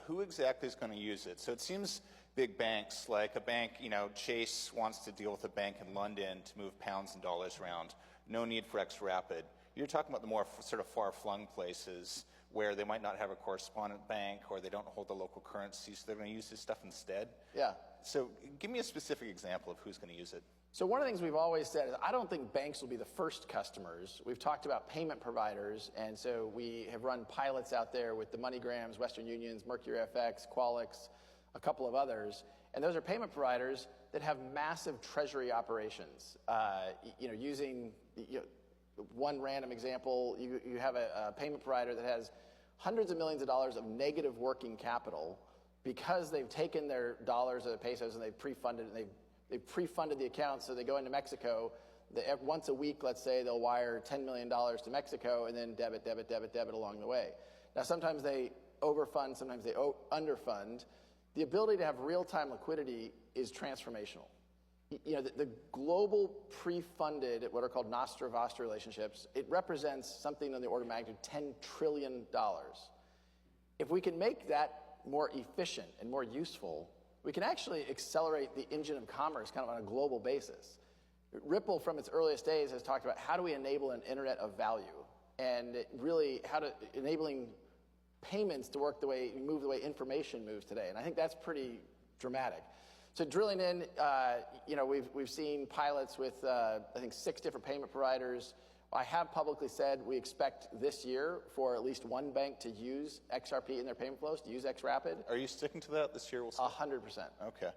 who exactly is going to use it? So it seems big banks, like a bank, Chase wants to deal with a bank in London to move pounds and dollars around. No need for XRapid. You're talking about the more sort of far-flung places where they might not have a correspondent bank or they don't hold the local currency, so they're going to use this stuff instead? Yeah. So give me a specific example of who's going to use it. So one of the things we've always said is I don't think banks will be the first customers. We've talked about payment providers, and so we have run pilots out there with the MoneyGrams, Western Unions, Mercury FX, Qualix, a couple of others, and those are payment providers that have massive treasury operations. Using one random example, you have a payment provider that has hundreds of millions of dollars of negative working capital because they've taken their dollars or their pesos and they've pre-funded it, and they've pre-funded the account, so they go into Mexico. Once a week, let's say, they'll wire $10 million to Mexico and then debit along the way. Now, sometimes they overfund, sometimes they underfund. The ability to have real-time liquidity is transformational. The global pre-funded, what are called Nostra-Vostra relationships, it represents something on the order of magnitude $10 trillion. If we can make that more efficient and more useful, we can actually accelerate the engine of commerce kind of on a global basis. Ripple, from its earliest days, has talked about how do we enable an internet of value, and really enabling payments to move the way information moves today. And I think that's pretty dramatic. So drilling in, we've seen pilots with, I think, 6 different payment providers. I have publicly said we expect this year for at least one bank to use XRP in their payment flows, to use XRapid. Are you sticking to that this year? 100%. Okay.